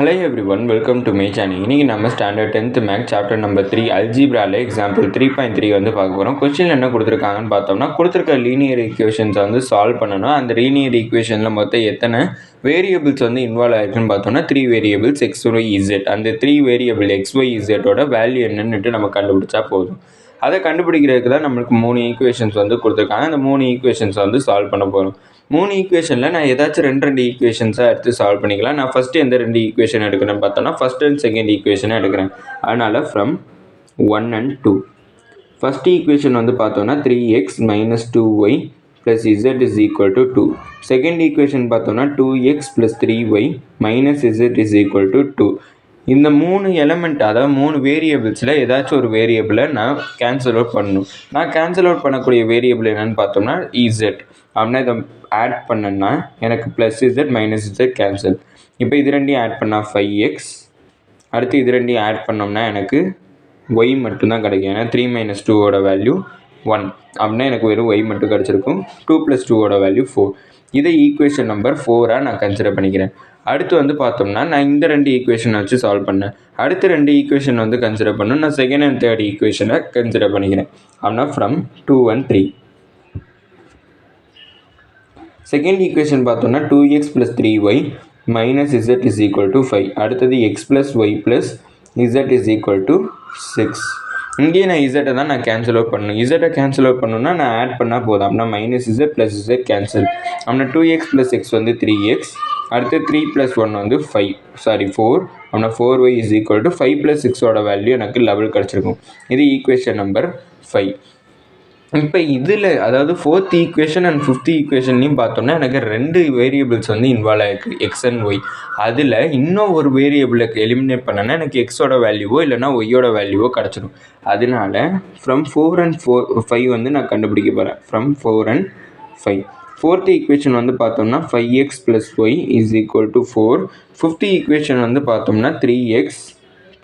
Hello everyone, welcome to my channel. இன்னைக்கு நம்ம standard 10th maths chapter number 3 அல்ஜிப்ரால example 3.3 வந்து பார்க்க போகிறோம். கொஸ்டின் என்ன கொடுத்துருக்காங்கன்னு பார்த்தோம்னா, கொடுத்துருக்க லீனியர் ஈக்குவேஷன்ஸை வந்து சால்வ் பண்ணணும். அந்த லீனியர் ஈக்குவேஷனில் மொத்தம் எத்தனை வேரியபிள்ஸ் வந்து இன்வால்வ் ஆகிருக்குன்னு பார்த்தோம்னா 3 வேரியபிள்ஸ் எக்ஸ் ஒய் இசட். அந்த 3 வேரியபிள் எக்ஸ் ஒய் இசட்டோட வேல்யூ என்னன்னுட்டு நம்ம கண்டுபிடிச்சா போதும். அதை கண்டுபிடிக்கிறதுக்கு தான் நம்மளுக்கு 3 ஈக்குவேஷன்ஸ் வந்து கொடுத்துருக்காங்க. அந்த 3 ஈக்குவேஷன்ஸை வந்து சால்வ் பண்ண போகிறோம். 3 ஈக்குவேஷனில் நான் ஏதாச்சும் ரெண்டு ஈக்குவேஷன்ஸாக எடுத்து சால்வ் பண்ணிக்கலாம். நான் ஃபஸ்ட்டு எந்த 2 ஈக்குவேஷன் எடுக்கிறேன்னு பார்த்தோன்னா ஃபஸ்ட் அண்ட் செகண்ட் ஈக்குவேஷனை எடுக்கிறேன். அதனால் ஃப்ரம் 1 and 2 ஃபஸ்ட் ஈக்குவேஷன் வந்து பார்த்தோன்னா 3x - 2y + z is equal to 2. Second equation பார்த்தோன்னா 2x + 3y - z is equal to 2. இந்த 3 எலமெண்ட், அதாவது 3 வேரியபிள்ஸில் ஏதாச்சும் ஒரு வேரியபிளை நான் கேன்சல் அவுட் பண்ணணும். நான் கேன்சல் அவுட் பண்ணக்கூடிய வேரியபிள் என்னென்னு பார்த்தோம்னா இசட். அப்படின்னா இதை ஆட் பண்ணேன்னா எனக்கு +z -z கேன்சல். இப்போ இது ரெண்டையும் ஆட் பண்ணால் 5x. அடுத்து இது ரெண்டையும் ஆட் பண்ணோம்னா எனக்கு y மட்டும்தான் கிடைக்கும். ஏன்னா 3 - 2ஓட வேல்யூ 1. அப்படின்னா எனக்கு வெறும் y மட்டும் கிடச்சிருக்கும். 2 + 2ஓட வேல்யூ 4. இதை ஈக்குவேஷன் நம்பர் 4ஆக நான் கன்சிடர் பண்ணிக்கிறேன். அடுத்து வந்து பார்த்தோம்னா நான் இந்த 2 ஈக்குவேஷனை வச்சு சால்வ் பண்ணேன். அடுத்த 2 ஈக்குவேஷன் வந்து கன்சிடர் பண்ணணும். நான் செகண்ட் அண்ட் தேர்ட் ஈக்குவேஷனை கன்சிடர் பண்ணிக்கிறேன். அப்படின்னா ஃப்ரம் 2 and 3 செகண்ட் ஈக்குவேஷன் பார்த்தோம்னா 2x + 3y - z is equal to 5. அடுத்தது x + y + z is equal to 6. இங்கேயே நான் இசட்டை தான் நான் கேன்சல் அவுட் பண்ணணும். இசட்டை கேன்சல் அவுட் பண்ணணும்னா நான் ஆட் பண்ணால் போதும். அப்படின்னா -z + z கேன்சல். அப்படின்னா 2x + x வந்து 3x. அடுத்து 3 + 1 வந்து 4. அப்படின்னா 4y is equal to 5 + 6ஓட value எனக்கு 11 கிடச்சிருக்கும். இது ஈக்குவேஷன் நம்பர் 5. இப்போ இதில் அதாவது 4th ஈக்குவேஷன் அண்ட் 5th ஈக்குவேஷன்லையும் பார்த்தோம்னா எனக்கு 2 வேரியபிள்ஸ் வந்து இன்வால்வ் ஆகிருக்கு, எக்ஸ் அண்ட் ஒய். அதில் இன்னும் ஒரு வேரியபிளுக்கு எலிமினேட் பண்ணனா எனக்கு எக்ஸோட வேல்யூவோ இல்லைனா ஒய்யோட வேல்யூவோ கிடச்சிடும். அதனால ஃப்ரம் 4 and 5 வந்து நான் கண்டுபிடிக்க போகிறேன். ஃப்ரம் 4 and 5 4th ஈக்குவேஷன் வந்து பார்த்தோம்னா 5x + y is equal to 4. 5th equation வந்து பார்த்தோம்னா 3x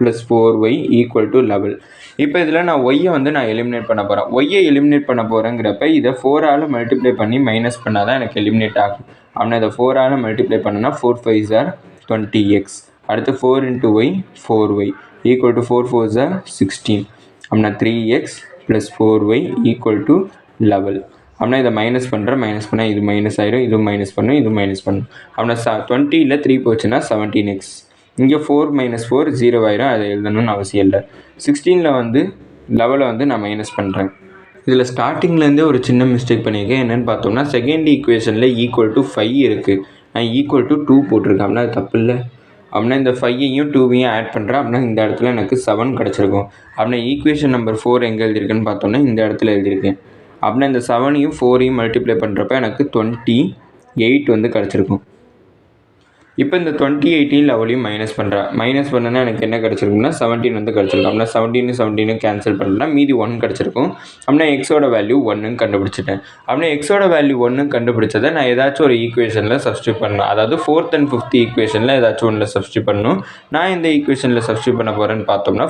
+ 4y equal to 11. இப்போ இதில் நான் ஒய்யை வந்து நான் எலிமினேட் பண்ண போகிறேன். ஒய்யை எலிமினேட் பண்ண போகிறேங்கிறப்ப இதை 4ஆல் மல்டிப்ளை பண்ணி மைனஸ் பண்ணால் தான் எனக்கு எலிமினேட் ஆகும். அப்படின்னா இதை 4ஆல் மல்டிப்ளை பண்ணனா 4 5s are 20x. அடுத்து 4 × y 4y equal to 4 4s are 16. அப்படின்னா 3x + 4y equal to 11. அப்படின்னா இதை மைனஸ் பண்ணால் இது மைனஸ் ஆகிடும், இது மைனஸ் பண்ணும், இது மைனஸ் பண்ணும். அப்படின்னா 20ல் 3 போச்சுன்னா 17x. இங்கே 4 - 4 0 ஆயிரும், அதை எழுதணும்னு அவசியம் இல்லை. 16ல் வந்து 11 வந்து நான் மைனஸ் பண்ணுறேன். இதில் ஸ்டார்டிங்லேருந்தே ஒரு சின்ன மிஸ்டேக் பண்ணியிருக்கேன். என்னென்னு பார்த்தோம்னா செகண்ட் ஈக்குவேஷனில் = 5 இருக்குது. நான் = 2 போட்டிருக்கேன். அப்படின்னா அது தப்பு இல்லை. அப்படின்னா இந்த 5ஐயும் 2வையும் ஆட் பண்ணுறேன். அப்படின்னா இந்த இடத்துல எனக்கு 7 கிடச்சிருக்கும். அப்படின்னா ஈக்குவேஷன் நம்பர் 4 எங்கே எழுதியிருக்குன்னு பார்த்தோம்னா இந்த இடத்துல எழுதியிருக்கேன். அப்படின்னா இந்த 7ஐயும் 4ஐயும் மல்டிப்ளை பண்ணுறப்ப எனக்கு 28 வந்து கிடச்சிருக்கும். இப்போ இந்த 28ஐயும் 11ஐயும் மைனஸ் பண்ணனா எனக்கு என்ன கிடச்சிருக்கும்னா 17 வந்து கிடச்சிருக்கும். அப்படின்னா 17 கேன்சல் பண்ணலாம், மீதி 1 கிடச்சிருக்கும். அப்படின்னா எக்ஸோட வேல்யூ 1ன்னு கண்டுபிடிச்சிட்டேன். அப்படின்னா எக்ஸோட வேல்யூ 1ன்னு கண்டுபிடிச்சதை நான் ஏதாச்சும் ஒரு ஈக்குவேஷனில் சப்ஸ்டியூட் பண்ணணும். அதாவது 4th and 5th ஈக்குவேஷனில் ஏதாச்சும் ஒன்றில் சப்ஸ்டியூட் பண்ணணும். நான் இந்த ஈக்குவேஷனில் சப்ஸ்டியூட் பண்ண போகிறேன்னு பார்த்தோம்னா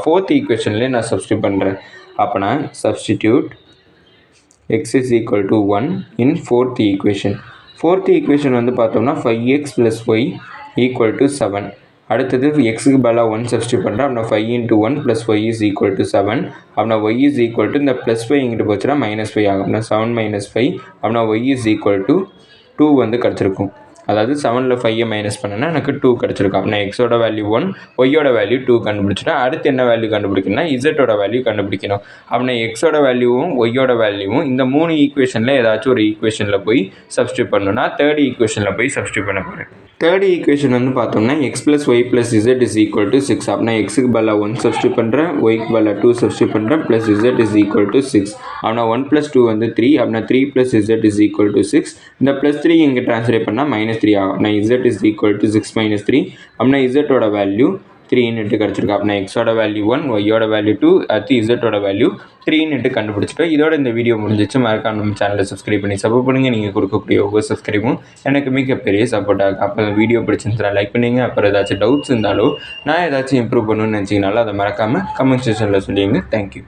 4th ஈக்குவேஷன்லேயே நான் சப்ஸ்டியூட் பண்ணுறேன். அப்போனா substitute x is equal to 1 in 4th equation. 4th equation வந்து பார்த்தோம்னா 5x + y equal to 7. அடுத்தது எக்ஸுக்கு பதிலாக 1 சப்ஸ்டியூட் பண்ணுறேன். அப்படின்னா 5 × 1 + y is equal to 7. அப்படின்னா y is equal to இந்த +5 இங்கிட்டு போச்சுன்னா -5 ஆகும். அப்படின்னா 7 - 5. அப்படின்னா y is equal to 2 வந்து கிடச்சிருக்கும். அதாவது 7ல் 5ஐ மைனஸ் பண்ணனா எனக்கு 2 கிடச்சிருக்கும். அப்படின்னா எக்ஸோட வேல்யூ 1, ஒய்யோட வேல்யூ 2 கண்டுபிடிச்சிட்டேன். அடுத்து என்ன வேல்யூ கண்டுபிடிக்கணும்னா இசட்டோட வேல்யூ கண்டுபிடிக்கணும். அப்படின்னா எக்ஸோட வேல்யூவும் ஒய்யோட வேல்யூவும் இந்த 3 ஈக்குவேஷனில் ஏதாச்சும் ஒரு ஈக்குவேஷனில் போய் சப்ஸ்டியூட் பண்ணணும்னா 3rd ஈக்குவேஷனில் போய் சப்ஸ்டியூட் பண்ண போகிறேன். 3rd ஈக்குவேஷன் வந்து பார்த்தோம்னா x + y + z is equal to 6. அப்படின்னா எக்ஸுக்கு பதிலாக 1 சப்ஸ்டியூட் பண்ணுறேன், ஒய்க்கு பதிலாக 2 சப்ஸ்டியூட் பண்ணுறேன், + z is equal to 6. அப்படின்னா 1 + 2 வந்து 3. அப்படின்னா 3 + z is equal to 6. இந்த +3 இங்கே ட்ரான்ஸ்லேட் பண்ணால் -3 ஆகும். அப்படின்னா z is equal to 6 - 3. அப்படின்னா இசட்டோட வேல்யூ 3ன்னு கிடச்சிருக்கு. அப்படின்னா எக்ஸோட வேல்யூ 1, ஒய்யோட வேல்யூ 2, அடுத்து இசட்டோட வேல்யூ 3ன்னு கண்டுபிடிச்சிட்டோம். இதோட இந்த வீடியோ முடிஞ்சிச்சு. மறக்காம நம்ம சேனலை சப்ஸ்கிரைப் பண்ணி சப்போர்ட் பண்ணுங்கள். நீங்கள் கொடுக்கக்கூடிய ஒவ்வொரு சப்ஸ்கிரைபும் எனக்கு மிகப்பெரிய சப்போர்ட் ஆகும். அப்போ வீடியோ பிடிச்சிருந்தா லைக் பண்ணுங்கள். அப்புறம் ஏதாச்சும் டவுட்ஸ் இருந்தாலோ நான் ஏதாச்சும் இம்ப்ரூவ் பண்ணணும்னு நினச்சிங்கனாலும் அதை மறக்காமல் கமெண்ட் செக்ஷனில் சொல்லிடுங்க. தேங்க்யூ.